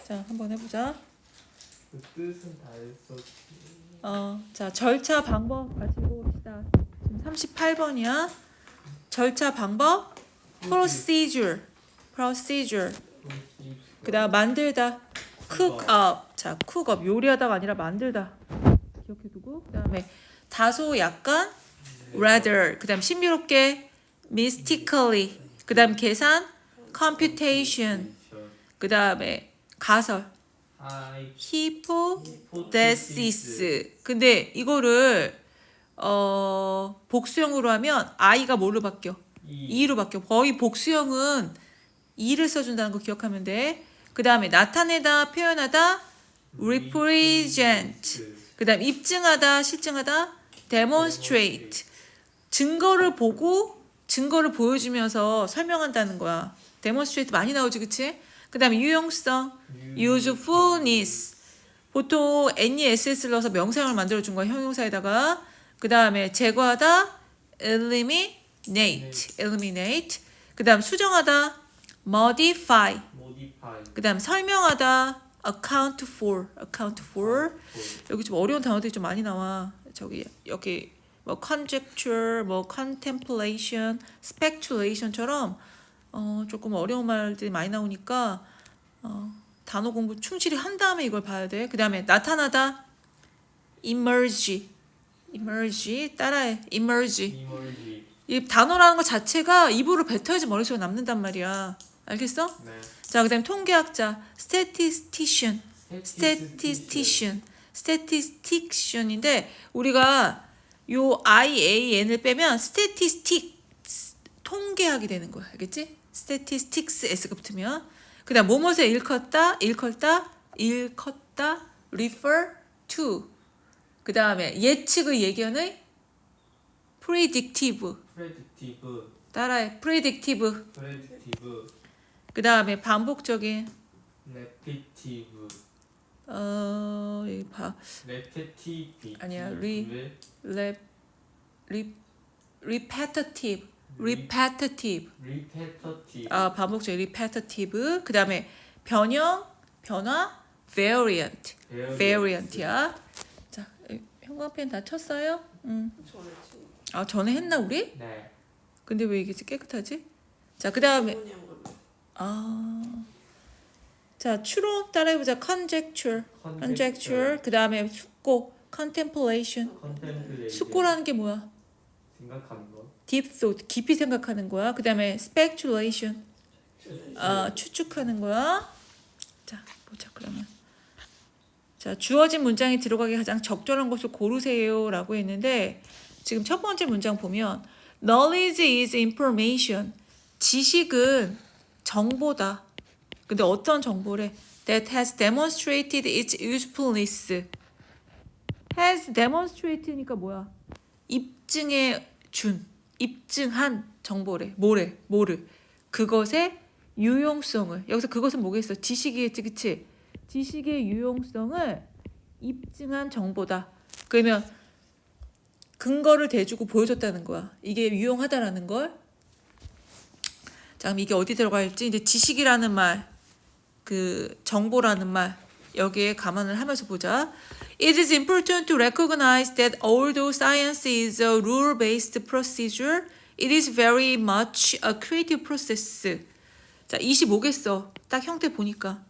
자, 한번 해보자. 그 뜻은 다 했었지. 자, 절차 방법 같이 읽어봅시다. 지금 38번이야. 절차 방법, procedure. 그다음 만들다, cook up. 자, cook up 요리하다가 아니라 만들다. 기억해두고. 그다음에 다소 약간, rather. 그다음 신비롭게, mystically. 그다음 계산, computation. 그다음에 가설, hypothesis. 근데 이거를 복수형으로 하면 I가 뭘로 바뀌어? E로 바뀌어. 거의 복수형은 E를 써준다는 거 기억하면 돼. 그 다음에 나타내다, 표현하다, represent. 그 다음 입증하다, 실증하다, demonstrate. 증거를 보고 증거를 보여주면서 설명한다는 거야. demonstrate 많이 나오지, 그치? 그 다음에 유용성, usefulness. 보통 NESS를 넣어서 명사형을 만들어준 거야, 형용사에다가. 그 다음에 제거하다, eliminate. 그 다음 수정하다, modify. 그 다음 설명하다, account for. 여기 좀 어려운 단어들이 좀 많이 나와. 여기 뭐 conjecture, 뭐 contemplation, speculation처럼 조금 어려운 말들이 많이 나오니까 단어 공부 충실히 한 다음에 이걸 봐야 돼. 그 다음에 나타나다, emerge. 따라해, emerge. 이 단어라는 것 자체가 입으로 뱉어야지 머릿속에 남는단 말이야. 알겠어? 네. 자, 그 다음에 통계학자, statistician인데 우리가 요 IAN을 빼면 statistics, 통계학이 되는 거야. 알겠지? statistics S가 붙으면. 그 다음 뭐뭐에 일컫다, refer to. 그 다음에 예측의 예견의 predictive. 따라해, predictive. 그 다음에 반복적인 repetitive. 여기 봐. repetitive. 아니야, repetitive. 반복적인 repetitive. 그 다음에 변화, variant이야. 자, 형광펜 다 쳤어요? 전에 했나 우리? 네. 근데 왜 이게 깨끗하지? 자, 그 다음에 자, 추론 따라해보자. conjecture. 그 다음에 숙고, contemplation. 숙고라는 게 뭐야? 생각하는 거. deep thought, 깊이 생각하는 거야. 그 다음에 speculation, 추측하는 거야. 자, 보자 그러면. 자, 주어진 문장이 들어가기 가장 적절한 것을 고르세요라고 했는데 지금 첫 번째 문장 보면 knowledge is information. 지식은 정보다. 근데 어떤 정보래? That has demonstrated its usefulness. has demonstrated니까 뭐야? 입증한 정보래. 뭐를? 그것의 유용성을. 여기서 그것은 뭐겠어? 지식이겠지, 그치? 지식의 유용성을 입증한 정보다. 그러면 근거를 대주고 보여줬다는 거야. 이게 유용하다라는 걸. 자, 그럼 이게 어디 들어갈지. 이제 지식이라는 말, 그 정보라는 말 여기에 감안을 하면서 보자. It is important to recognize that although science is a rule-based procedure, it is very much a creative process. 자, 25겠어. 딱 형태 보니까.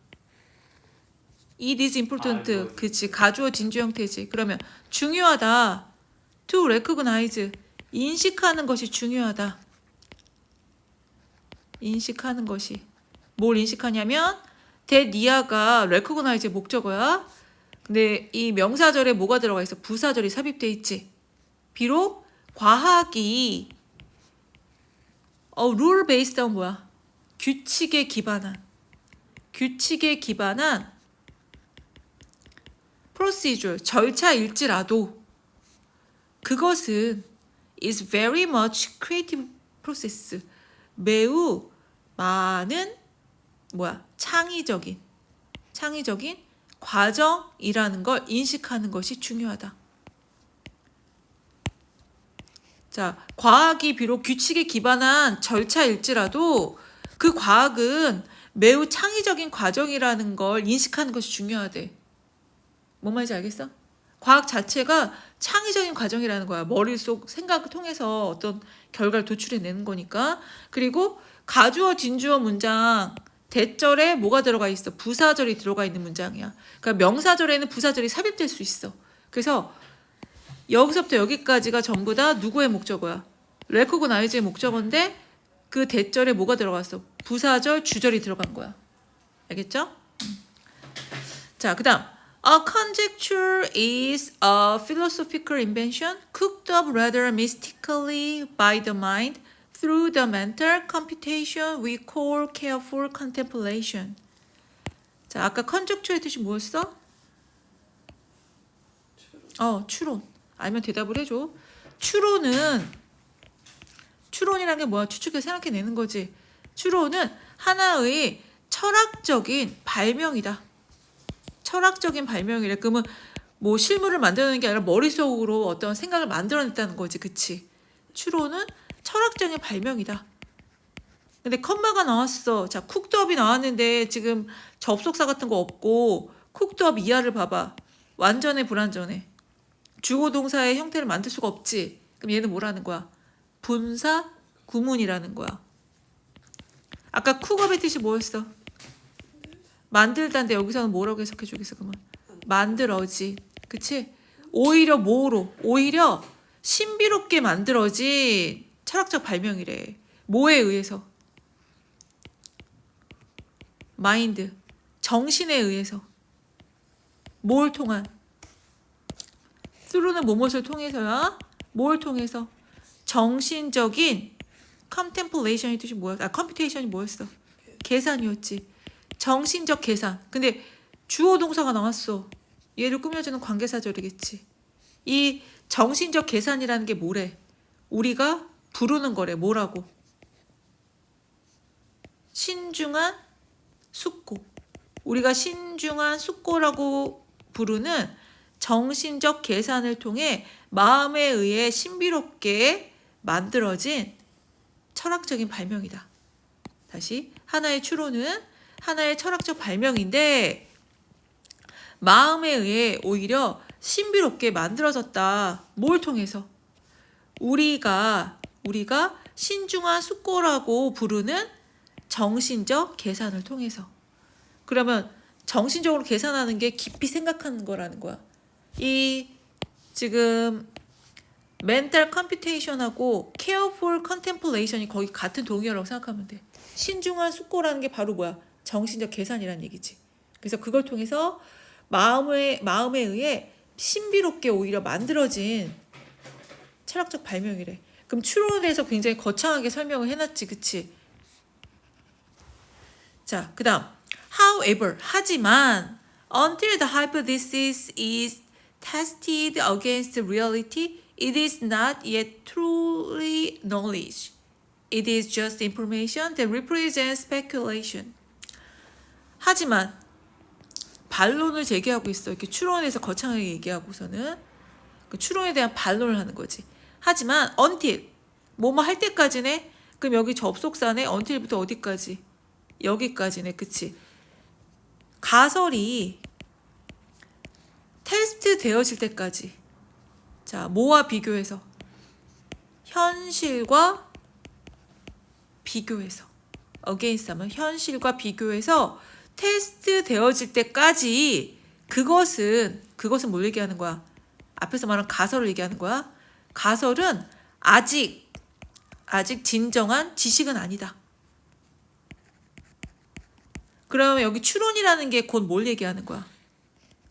It is important. 그치. 가주어 진주 형태지. 그러면 중요하다. To recognize. 인식하는 것이 중요하다. 인식하는 것이. 뭘 인식하냐면 that near가 recognize의 목적어야. 근데 이 명사절에 뭐가 들어가 있어? 부사절이 삽입돼 있지. 비록 과학이 rule based 하면 뭐야? 규칙에 기반한 procedure, 절차일지라도 그것은 is very much creative process. 매우 많은 창의적인 과정이라는 걸 인식하는 것이 중요하다. 자, 과학이 비록 규칙에 기반한 절차일지라도 그 과학은 매우 창의적인 과정이라는 걸 인식하는 것이 중요하대. 뭔 말인지 알겠어? 과학 자체가 창의적인 과정이라는 거야. 머릿속 생각을 통해서 어떤 결과를 도출해내는 거니까. 그리고 가주어 진주어 문장 대절에 뭐가 들어가 있어? 부사절이 들어가 있는 문장이야. 그러니까 명사절에는 부사절이 삽입될 수 있어. 그래서 여기서부터 여기까지가 전부 다 누구의 목적어야? recognize의 목적어인데 그 대절에 뭐가 들어갔어? 부사절, 주절이 들어간 거야. 알겠죠? 자, 그 다음 A conjecture is a philosophical invention cooked up rather mystically by the mind through the mental computation we call careful contemplation. 자, 아까 conjecture의 뜻이 뭐였어? 추론. 알면 대답을 해줘. 추론이란 게 뭐야? 추측해서 생각해내는 거지. 추론은 하나의 철학적인 발명이다. 철학적인 발명이래. 그러면 뭐 실물을 만들어내는 게 아니라 머릿속으로 어떤 생각을 만들어냈다는 거지. 그치? 추론은 철학적인 발명이다. 근데 컴마가 나왔어. 자, 쿡드업이 나왔는데 지금 접속사 같은 거 없고 쿡드업 이하를 봐봐. 완전해 불완전해? 주어 동사의 형태를 만들 수가 없지. 그럼 얘는 뭐라는 거야? 분사 구문이라는 거야. 아까 쿡업의 뜻이 뭐였어? 만들다인데 여기서는 뭐라고 해석해 주겠어? 그러면 만들어지. 그치? 오히려 뭐로? 오히려 신비롭게 만들어진 철학적 발명이래. 뭐에 의해서? 마인드. 정신에 의해서. 뭘 통한? through는 뭐뭇을 통해서야? 뭘 통해서? 정신적인 contemplation의 뜻이 뭐야? computation이 뭐였어? 계산이었지. 정신적 계산. 근데 주어 동사가 나왔어. 얘를 꾸며주는 관계사절이겠지. 이 정신적 계산이라는 게 뭐래? 우리가 부르는 거래. 뭐라고? 신중한 숙고. 우리가 신중한 숙고라고 부르는 정신적 계산을 통해 마음에 의해 신비롭게 만들어진 철학적인 발명이다. 다시 하나의 추론은 하나의 철학적 발명인데 마음에 의해 오히려 신비롭게 만들어졌다. 뭘 통해서? 우리가 신중한 숙고라고 부르는 정신적 계산을 통해서. 그러면 정신적으로 계산하는 게 깊이 생각하는 거라는 거야. 이 지금 mental computation하고 careful contemplation이 거의 같은 동의어라고 생각하면 돼. 신중한 숙고라는 게 바로 뭐야? 정신적 계산이라는 얘기지. 그래서 그걸 통해서 마음에 의해 신비롭게 오히려 만들어진 철학적 발명이래. 그럼 추론에 대해서 굉장히 거창하게 설명을 해놨지, 그치? 자, 그 다음 however, 하지만 until the hypothesis is tested against reality, it is not yet truly knowledge. It is just information that represents speculation. 하지만 반론을 제기하고 있어. 이렇게 추론에서 거창하게 얘기하고서는 그 추론에 대한 반론을 하는 거지. 하지만 until 뭐뭐 할 때까지네. 그럼 여기 접속사네. until부터 어디까지? 여기까지네. 그치? 가설이 테스트 되어질 때까지. 자, 뭐와 비교해서? 현실과 비교해서. against 하면 현실과 비교해서 테스트 되어질 때까지 그것은 뭘 얘기하는 거야? 앞에서 말한 가설을 얘기하는 거야. 가설은 아직 진정한 지식은 아니다. 그러면 여기 추론이라는 게 곧 뭘 얘기하는 거야?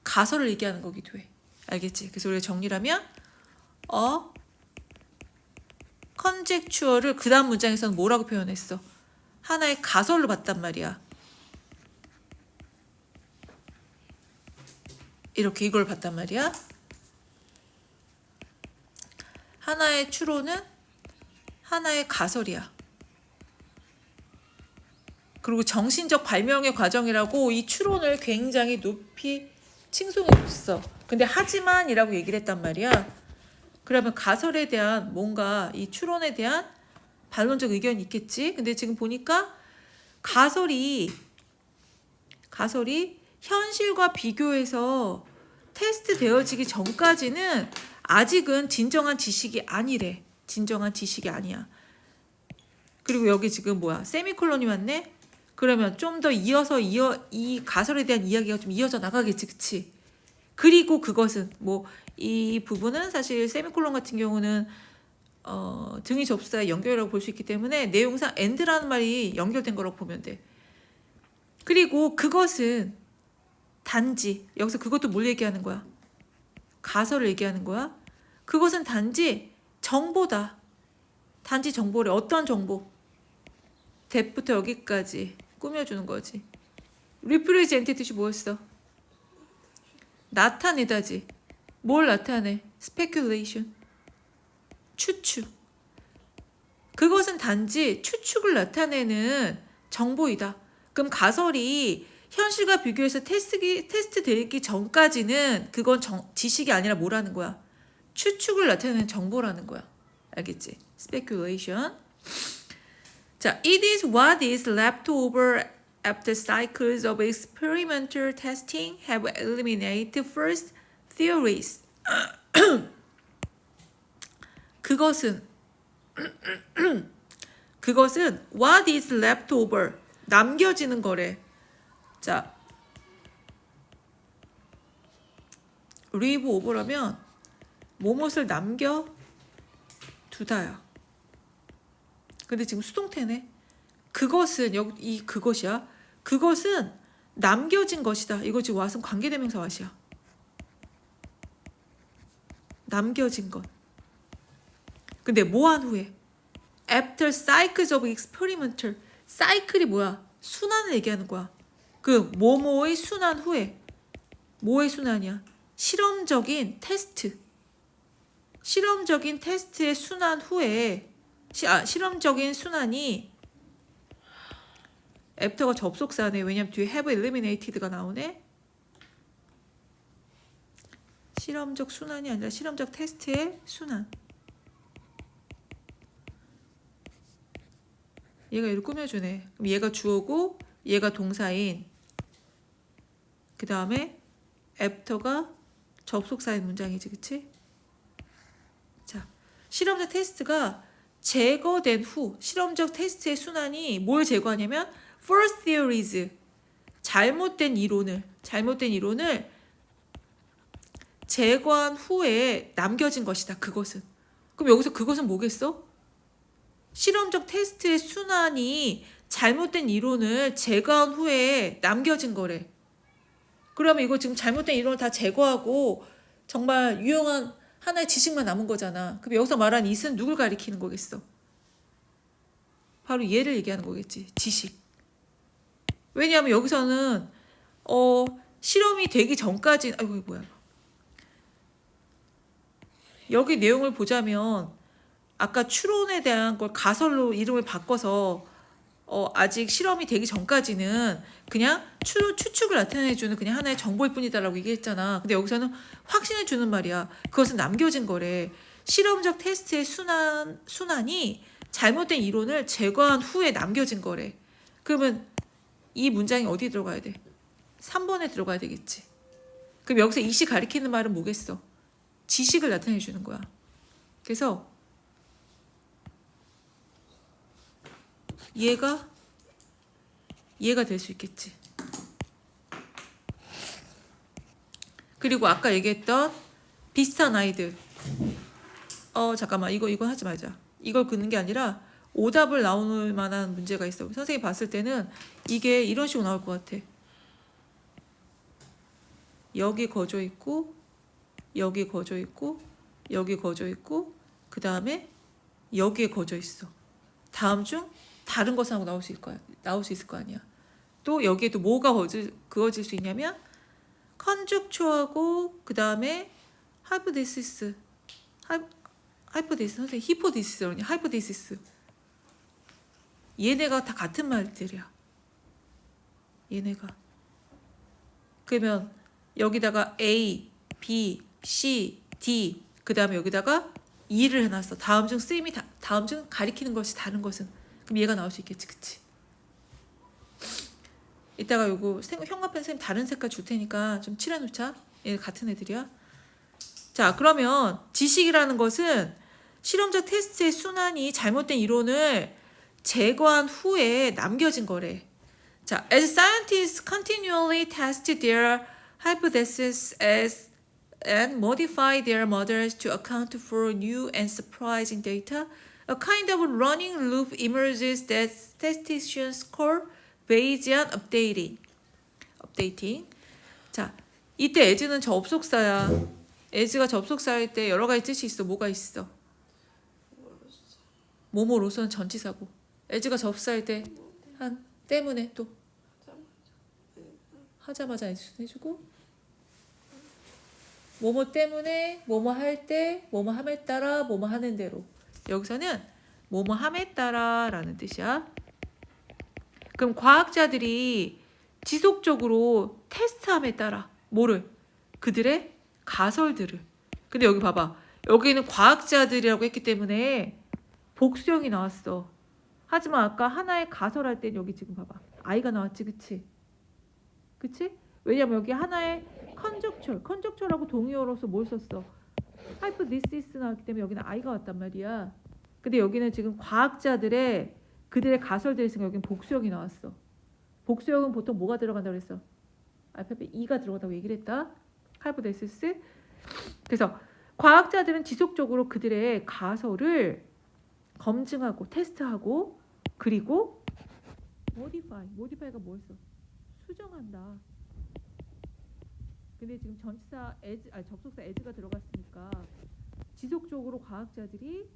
가설을 얘기하는 거기도 해. 알겠지? 그래서 우리가 정리를 하면 conjecture를 그 다음 문장에서는 뭐라고 표현했어? 하나의 가설로 봤단 말이야. 이렇게 이걸 봤단 말이야. 하나의 추론은 하나의 가설이야. 그리고 정신적 발명의 과정이라고 이 추론을 굉장히 높이 칭송해줬어. 근데 하지만이라고 얘기를 했단 말이야. 그러면 가설에 대한 뭔가 이 추론에 대한 반론적 의견이 있겠지. 근데 지금 보니까 가설이 가설이 현실과 비교해서 테스트 되어지기 전까지는 아직은 진정한 지식이 아니래. 진정한 지식이 아니야. 그리고 여기 지금 뭐야? 세미콜론이 왔네? 그러면 좀 더 이어서 이 가설에 대한 이야기가 좀 이어져 나가겠지, 그치? 그리고 그것은 뭐 이 부분은 사실 세미콜론 같은 경우는 등위 접수사의 연결이라고 볼 수 있기 때문에 내용상 and라는 말이 연결된 거라고 보면 돼. 그리고 그것은 단지 여기서 그것도 뭘 얘기하는 거야? 가설을 얘기하는 거야. 그것은 단지 정보다. 단지 정보래. 어떤 정보? that부터 여기까지 꾸며주는 거지. represent 뜻이 뭐였어? 나타내다지. 뭘 나타내? speculation. 추측. 그것은 단지 추측을 나타내는 정보이다. 그럼 가설이 현실과 비교해서 테스트 되기 전까지는 그건 지식이 아니라 뭐라는 거야? 추측을 나타내는 정보라는 거야. 알겠지? speculation. 자, it is what is left over after cycles of experimental testing have eliminated first theories. 그것은 what is left over 남겨지는 거래. 자, leave over라면 뭐뭇을 남겨 두다야. 근데 지금 수동태네. 그것은 여기 이 그것이야. 그것은 남겨진 것이다. 이거 지금 왓은 관계대명사 왓이야. 남겨진 것. 근데 뭐한 후에? After cycles of experimental. 사이클이 뭐야? 순환을 얘기하는 거야. 그 뭐뭐의 순환 후에. 뭐의 순환이야? 실험적인 테스트. 실험적인 테스트의 순환 후에 실험적인 순환이 after가 접속사네. 왜냐면 뒤에 have eliminated가 나오네. 실험적 순환이 아니라 실험적 테스트의 순환. 얘가 이렇게 꾸며주네. 그럼 얘가 주어고 얘가 동사인. 그 다음에 after가 접속사인 문장이지, 그치? 자, 실험적 테스트가 제거된 후 실험적 테스트의 순환이 뭘 제거하냐면 false theories, 잘못된 이론을 제거한 후에 남겨진 것이다. 그것은. 그럼 여기서 그것은 뭐겠어? 실험적 테스트의 순환이 잘못된 이론을 제거한 후에 남겨진 거래. 그러면 이거 지금 잘못된 이론을 다 제거하고 정말 유용한 하나의 지식만 남은 거잖아. 그럼 여기서 말한 it은 누굴 가리키는 거겠어? 바로 얘를 얘기하는 거겠지. 지식. 왜냐하면 여기서는 실험이 되기 전까지 아이고 뭐야. 여기 내용을 보자면 아까 추론에 대한 걸 가설로 이름을 바꿔서 아직 실험이 되기 전까지는 그냥 추측을 나타내주는 그냥 하나의 정보일 뿐이다라고 얘기했잖아. 근데 여기서는 확신을 주는 말이야. 그것은 남겨진 거래. 실험적 테스트의 순환이 잘못된 이론을 제거한 후에 남겨진 거래. 그러면 이 문장이 어디 들어가야 돼? 3번에 들어가야 되겠지. 그럼 여기서 이시 가리키는 말은 뭐겠어? 지식을 나타내 주는 거야. 그래서 얘가 될 수 있겠지. 그리고 아까 얘기했던 비슷한 아이들. 잠깐만 이거 하지 말자. 이걸 긋는 게 아니라 오답을 나올 만한 문제가 있어. 선생님이 봤을 때는 이게 이런 식으로 나올 것 같아. 여기 거져 있고 여기 거져 있고 여기 거져 있고 그 다음에 여기에 거져 있어. 다음 중 다른 것을 하고 나올 수 있을 거 아니야. 또 여기에도 뭐가 그어질 수 있냐면 컨죽초하고 그 다음에 하이포테시스 선생님 히포테시스라니 하이포테시스. 얘네가 다 같은 말들이야. 얘네가. 그러면 여기다가 A, B, C, D 그 다음에 여기다가 E를 해놨어. 다음 중 쓰임이 다음 중 가리키는 것이 다른 것은. 그럼 얘가 나올 수 있겠지, 그치? 이따가 요거 형광펜 선생님 다른 색깔 줄 테니까 좀 칠해놓자. 얘 같은 애들이야. 자, 그러면 지식이라는 것은 실험적 테스트의 순환이 잘못된 이론을 제거한 후에 남겨진 거래. 자, as scientists continually test their hypotheses and modify their models to account for new and surprising data, a kind of running loop emerges that statisticians call Bayesian updating. 자, 이때 as는 접속사야. as가 접속사일 때 여러 가지 뜻이 있어. 뭐가 있어? 뭐뭐로서는 전치사고. as가 접속사일 때 한 때문에 또 하자마자 해주고 뭐뭐 때문에 뭐뭐 할 때 뭐뭐 함에 따라 뭐뭐 하는 대로. 여기서는 뭐뭐 함에 따라라는 뜻이야. 그럼 과학자들이 지속적으로 테스트함에 따라 뭐를? 그들의 가설들을. 근데 여기 봐봐. 여기는 과학자들이라고 했기 때문에 복수형이 나왔어. 하지만 아까 하나의 가설할 땐 여기 지금 봐봐. I가 나왔지, 그치? 그치? 왜냐면 여기 하나의 컨적철하고 동의어로서 뭘 썼어? hypothesis 나왔기 때문에 여기는 I가 왔단 말이야. 근데 여기는 지금 과학자들의 그들의 가설들이 있으니까 여기는 복수형이 나왔어. 복수형은 보통 뭐가 들어간다고 그랬어? 알파벳 E가 들어간다고 얘기를 했다. hypothesis. 그래서 과학자들은 지속적으로 그들의 가설을 검증하고 테스트하고 그리고 modify가 뭐였어? 수정한다. 근데 지금 전치사 접속사 as가 들어갔으니까 지속적으로 과학자들이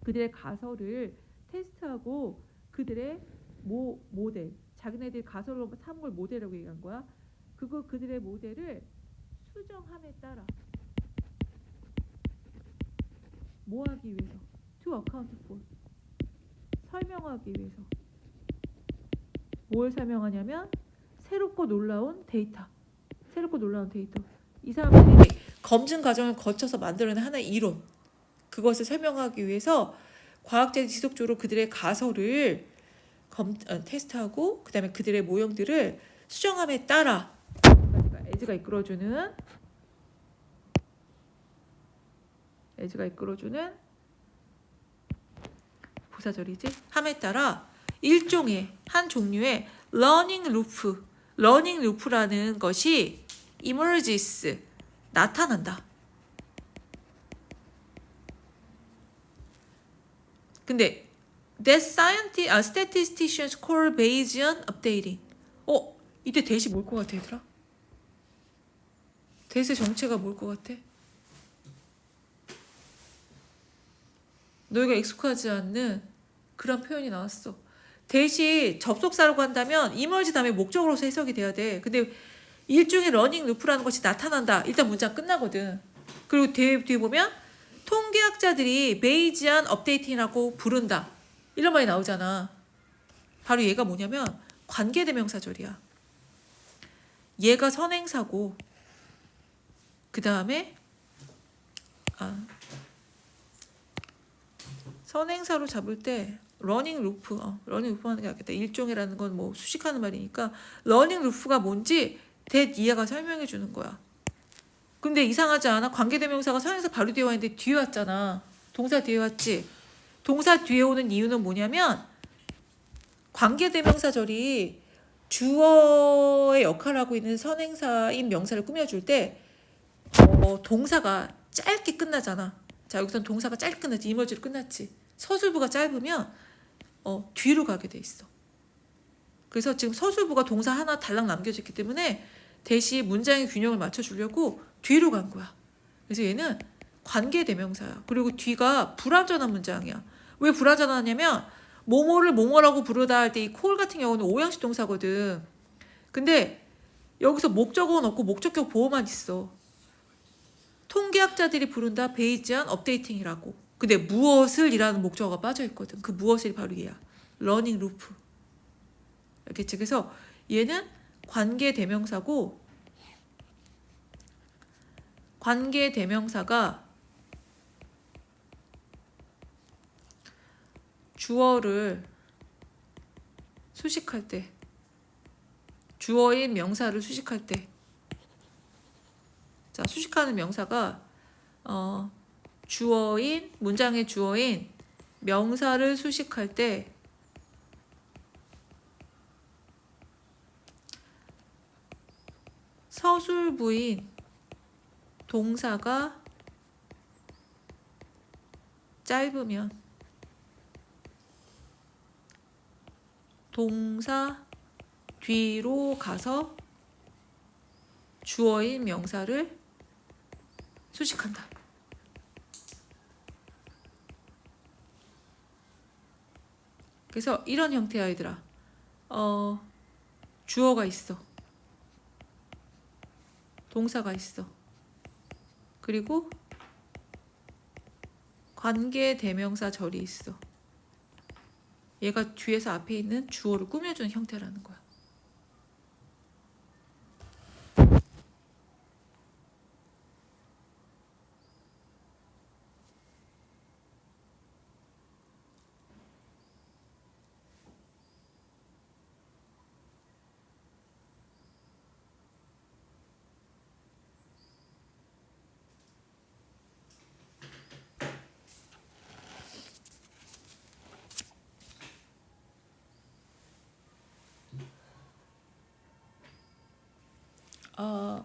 그들의 가설을 테스트하고 그들의 모델, 자기네들이 가설로 삼은 걸 모델이라고 얘기한 거야. 그들의 모델을 수정함에 따라 뭐 하기 위해서? To account for. 설명하기 위해서. 뭘 설명하냐면 새롭고 놀라운 데이터. 이 사람들이 검증 과정을 거쳐서 만들어낸 하나의 이론. 그것을 설명하기 위해서 과학자들이 지속적으로 그들의 가설을 테스트하고 그다음에 그들의 모형들을 수정함에 따라 as가 이끌어주는 부사절이지. 함에 따라 한 종류의 러닝 루프라는 것이 emerges 나타난다. 근데 that statisticians call Bayesian updating. 이때 대시 뭘 것 같아, 얘들아? 대시 정체가 뭘 것 같아? 너희가 익숙하지 않는 그런 표현이 나왔어. 대시 접속사라고 한다면 emerge 다음에 목적으로서 해석이 돼야 돼. 근데 일종의 러닝 루프라는 것이 나타난다. 일단 문장 끝나거든. 그리고 뒤에 보면 통계학자들이 베이지안 업데이팅이라고 부른다. 이런 말이 나오잖아. 바로 얘가 뭐냐면 관계대명사절이야. 얘가 선행사고 그 다음에 선행사로 잡을 때 러닝 루프 하는 게 낫겠다. 일종이라는 건 뭐 수식하는 말이니까 러닝 루프가 뭔지 이해가 설명해 주는 거야. 근데 이상하지 않아? 관계대명사가 선행사 바로 뒤에 와 있는데 뒤에 왔잖아. 동사 뒤에 왔지? 동사 뒤에 오는 이유는 뭐냐면 관계대명사절이 주어의 역할을 하고 있는 선행사인 명사를 꾸며줄 때 동사가 짧게 끝나잖아. 자, 여기서는 동사가 짧게 끝났지. 이머지로 끝났지. 서술부가 짧으면 뒤로 가게 돼 있어. 그래서 지금 서술부가 동사 하나 달랑 남겨졌기 때문에 대신 문장의 균형을 맞춰주려고 뒤로 간 거야. 그래서 얘는 관계대명사야. 그리고 뒤가 불완전한 문장이야. 왜 불완전하냐면 뭐뭐를 뭐뭐라고 부르다 할 때 이 call 같은 경우는 오형식 동사거든. 근데 여기서 목적어는 없고 목적격 보호만 있어. 통계학자들이 부른다 베이지안 업데이팅이라고. 근데 무엇을 이라는 목적어가 빠져 있거든. 그 무엇이 바로 얘야. 러닝 루프. 알겠지? 그래서 얘는 관계대명사고 관계대명사가 주어를 수식할 때 주어인 명사를 수식할 때. 자, 수식하는 명사가 주어인 문장의 주어인 명사를 수식할 때 서술부인 동사가 짧으면 동사 뒤로 가서 주어인 명사를 수식한다. 그래서 이런 형태야, 얘들아. 주어가 있어. 동사가 있어. 그리고 관계 대명사 절이 있어. 얘가 뒤에서 앞에 있는 주어를 꾸며주는 형태라는 거야.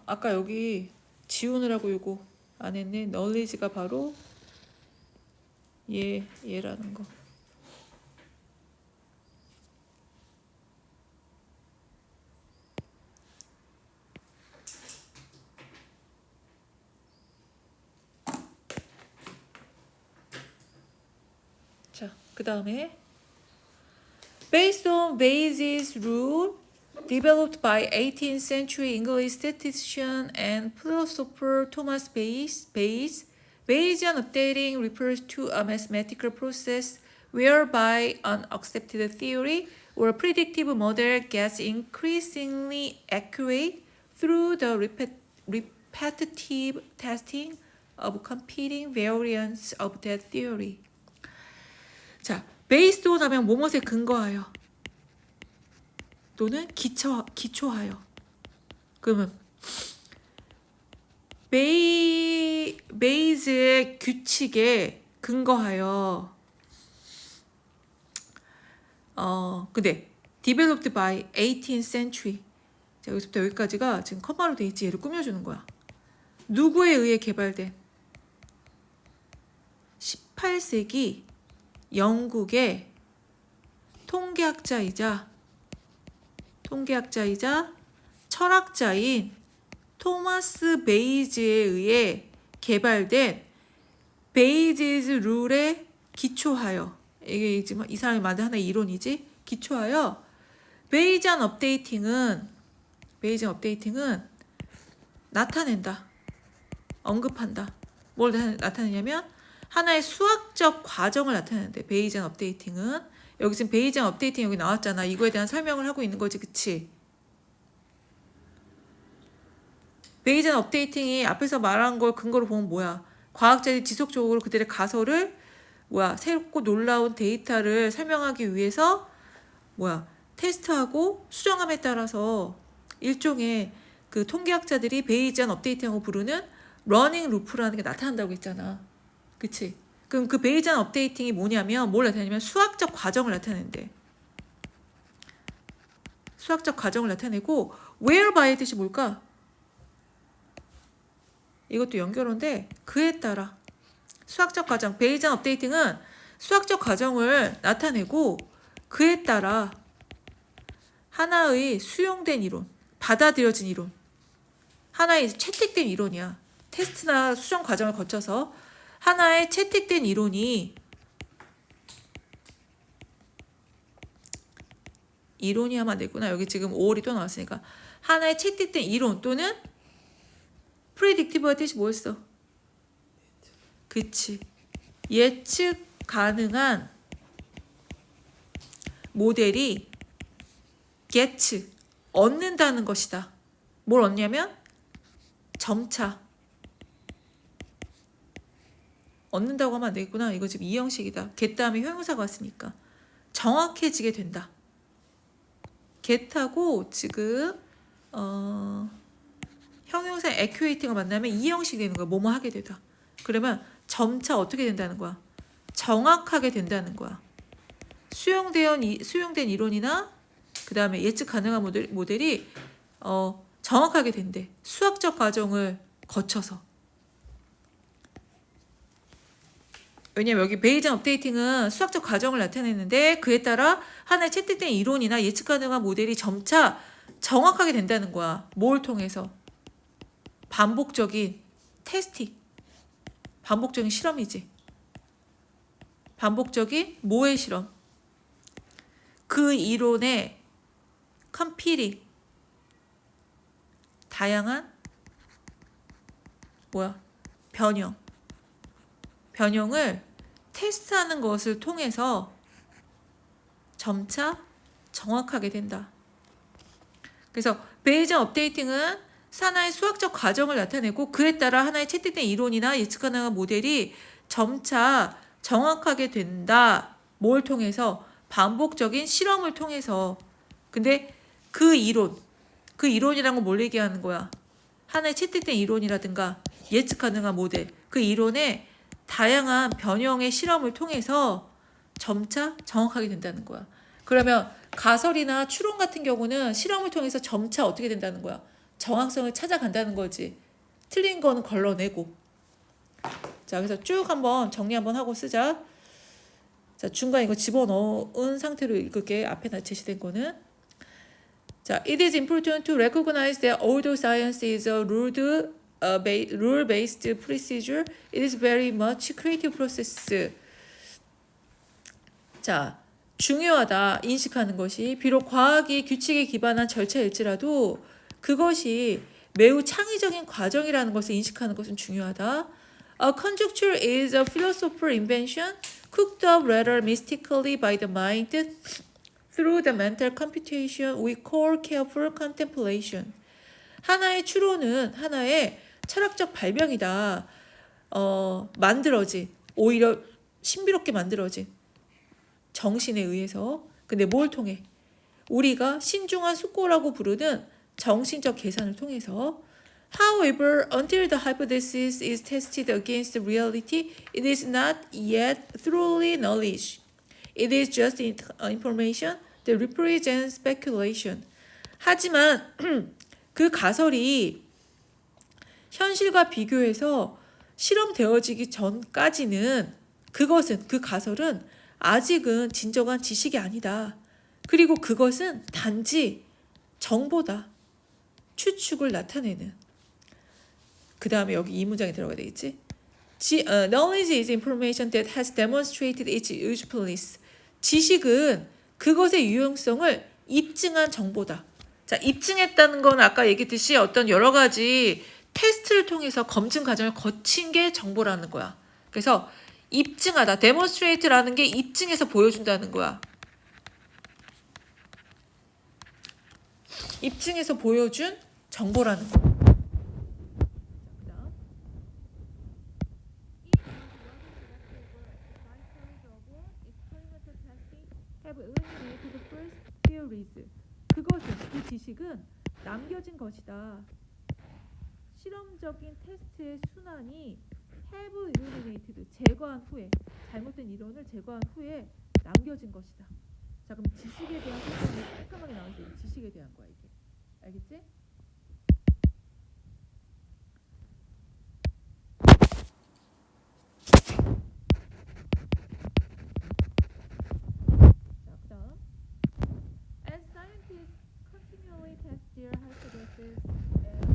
아까 여기 지우느라고 요거 안 했네. knowledge가 바로 얘라는 거. 자, 그 다음에 Based on Bayes' rule developed by 18th century English statistician and philosopher Thomas Bayesian updating refers to a mathematical process whereby an accepted theory or predictive model gets increasingly accurate through the repetitive testing of competing variants of that theory. 자, based on 하면 뭐뭇에 근거하여 또는 기초하여. 그러면 베이즈의 규칙에 근거하여 근데 developed by 18th century. 자, 여기서부터 여기까지가 지금 컴마로 돼 있지. 얘를 꾸며주는 거야. 누구에 의해 개발된 18세기 영국의 통계학자이자 철학자인 토마스 베이즈에 의해 개발된 베이즈's 룰에 기초하여, 이게 지금 이 사람이 만든 하나의 이론이지, 기초하여 베이지안 업데이팅은 나타낸다, 언급한다. 뭘 나타내냐면 하나의 수학적 과정을 나타내는데, 베이지안 업데이팅은 여기 지금 베이지안 업데이팅 여기 나왔잖아. 이거에 대한 설명을 하고 있는 거지, 그치? 베이지안 업데이팅이 앞에서 말한 걸 근거로 보면 뭐야? 과학자들이 지속적으로 그들의 가설을 새롭고 놀라운 데이터를 설명하기 위해서 테스트하고 수정함에 따라서 일종의 그 통계학자들이 베이지안 업데이팅하고 부르는 러닝 루프라는 게 나타난다고 했잖아. 그치? 그럼 그 베이지안 업데이팅이 뭐냐면 뭘 나타내냐면 수학적 과정을 나타내는데, 수학적 과정을 나타내고 whereby 뜻이 뭘까? 이것도 연결어인데 그에 따라 수학적 과정, 베이지안 업데이팅은 수학적 과정을 나타내고 그에 따라 하나의 수용된 이론, 받아들여진 이론, 하나의 채택된 이론이야. 테스트나 수정 과정을 거쳐서 하나의 채택된 이론이 하면 안 되구나. 여기 지금 5월이 또 나왔으니까 하나의 채택된 이론 또는 predictive의 뜻이 뭐였어? 그치. 예측 가능한 모델이 get, 얻는다는 것이다. 뭘 얻냐면 점차. 얻는다고 하면 안 되겠구나. 이거 지금 이 형식이다. get 다음에 형용사가 왔으니까 정확해지게 된다. get하고 지금 형용사 accurate가 만나면 이 형식이 되는 거야. 뭐뭐 하게 되다. 그러면 점차 어떻게 된다는 거야? 정확하게 된다는 거야. 수용된 이론이나 그 다음에 예측 가능한 모델이 정확하게 된대. 수학적 과정을 거쳐서. 왜냐면 여기 베이징 업데이팅은 수학적 과정을 나타내는데 그에 따라 하나의 채택된 이론이나 예측 가능한 모델이 점차 정확하게 된다는 거야. 뭘 통해서? 반복적인 테스팅. 반복적인 실험이지. 반복적인 모의 실험. 그 이론의 컴피링. 다양한 변형을 테스트하는 것을 통해서 점차 정확하게 된다. 그래서 베이징 업데이팅은 하나의 수학적 과정을 나타내고 그에 따라 하나의 채택된 이론이나 예측 가능한 모델이 점차 정확하게 된다. 뭘 통해서? 반복적인 실험을 통해서. 근데 그 이론이라는 건 뭘 얘기하는 거야? 하나의 채택된 이론이라든가 예측 가능한 모델, 그 이론의 다양한 변형의 실험을 통해서 점차 정확하게 된다는 거야. 그러면 가설이나 추론 같은 경우는 실험을 통해서 점차 어떻게 된다는 거야? 정확성을 찾아간다는 거지. 틀린 거는 걸러내고. 자, 그래서 쭉 한번 정리 한번 하고 쓰자. 자, 중간 이거 집어넣은 상태로 읽을게. 앞에 제시된 거는. 자, it is important to recognize that although science is a rule-based procedure, it is very much creative process. 자, 중요하다 인식하는 것이 비록 과학이 규칙에 기반한 절차일지라도 그것이 매우 창의적인 과정이라는 것을 인식하는 것은 중요하다. A conjecture is a philosophical invention cooked up rather mystically by the mind through the mental computation we call careful contemplation. 하나의 추론은 하나의 철학적 발명이다. 만들어진, 오히려 신비롭게 만들어진 정신에 의해서. 근데 뭘 통해? 우리가 신중한 숙고라고 부르는 정신적 계산을 통해서. However, until the hypothesis is tested against reality, it is not yet thoroughly knowledge. It is just information that represents speculation. 하지만 그 가설이 현실과 비교해서 실험되어지기 전까지는 그 가설은 아직은 진정한 지식이 아니다. 그리고 그것은 단지 정보다. 추측을 나타내는. 그 다음에 여기 이 문장이 들어가야 되겠지? Knowledge is information that has demonstrated its usefulness. 지식은 그것의 유용성을 입증한 정보다. 자, 입증했다는 건 아까 얘기했듯이 어떤 여러 가지 테스트를 통해서 검증 과정을 거친 게 정보라는 거야. 그래서 입증하다, demonstrate라는 게 입증해서 보여준다는 거야. 입증해서 보여준 정보라는 거야. 그것은, 그 지식은 남겨진 것이다. 실험적인 테스트의 순환이 have eliminated, 제거한 후에, 잘못된 이론을 제거한 후에 남겨진 것이다. 자, 그럼 지식에 대한 설명이 깔끔하게 나와있어요. 지식에 대한 거야, 이게. 알겠지? 자, 그 다음. As scientists continually test their hypotheses and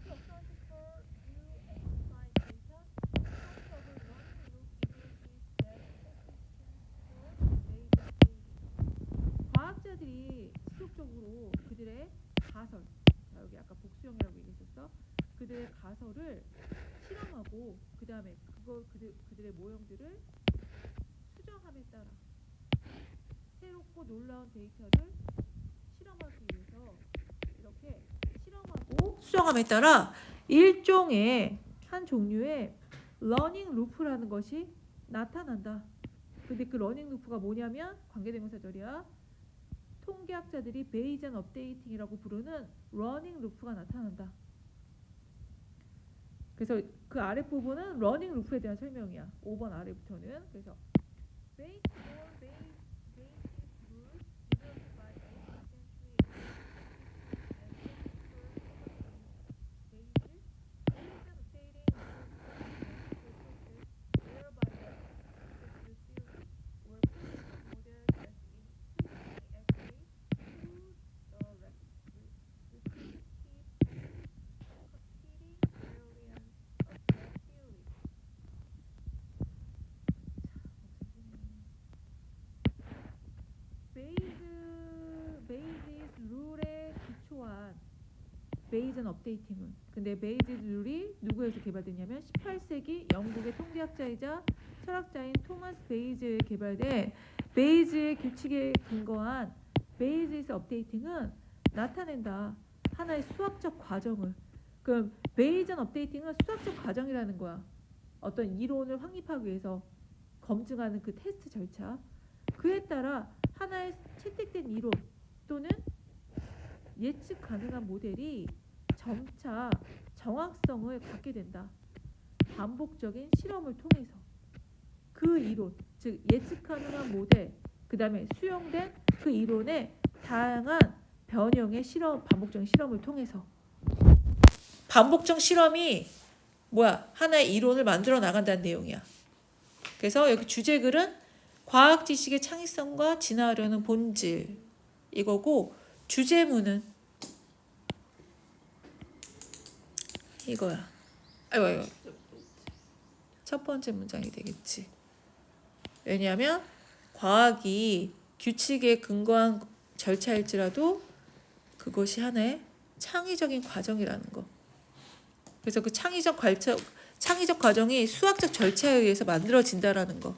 to account for new and defined data, most of the learning loop emerges that existence for data. 과학자들이 지속적으로 그들의 가설, 자, 여기 아까 복수형이라고 얘기했었어. 그들의 가설을 실험하고 그 다음에 그들의 모형들을 수정함에 따라 새롭고 놀라운 데이터를 실험하기 위해서 이렇게 실험하고 수정함에 따라 일종의 한 종류의 러닝 루프라는 것이 나타난다. 근데 그 러닝 루프가 뭐냐면 관계대명사절이야. 통계학자들이 베이즈 앤 업데이팅이라고 부르는 러닝 루프가 나타난다. 그래서 그 아랫부분은 러닝 루프에 대한 설명이야. 5번 아래부터는. 그래서 based on basic rules developed by 18th century and basis and updating whereby the theory were put models as increasingly accurate to the respective competing variants of that theory. 베이지스 룰에 기초한 베이즈 업데이팅은 근데 베이지스 룰이 누구에서 개발됐냐면 18세기 영국의 통계학자이자 철학자인 토마스 베이즈에 개발된 베이즈의 규칙에 근거한 베이지스 업데이팅은 나타낸다 하나의 수학적 과정을. 그럼 베이즈 업데이팅은 수학적 과정이라는 거야. 어떤 이론을 확립하기 위해서 검증하는 그 테스트 절차. 그에 따라 하나의 채택된 이론 또는 예측 가능한 모델이 점차 정확성을 갖게 된다. 반복적인 실험을 통해서 그 이론, 즉 예측 가능한 모델, 그 다음에 수용된 그 이론의 다양한 변형의 실험, 반복적인 실험을 통해서 반복적 실험이 뭐야? 하나의 이론을 만들어 나간다는 내용이야. 그래서 여기 주제글은 과학 지식의 창의성과 진화하려는 본질 이거고 주제문은 이거야. 아이고. 첫 번째 문장이 되겠지. 왜냐하면 과학이 규칙에 근거한 절차일지라도 그것이 하나의 창의적인 과정이라는 거. 그래서 그 창의적 과정이 수학적 절차에 의해서 만들어진다라는 거.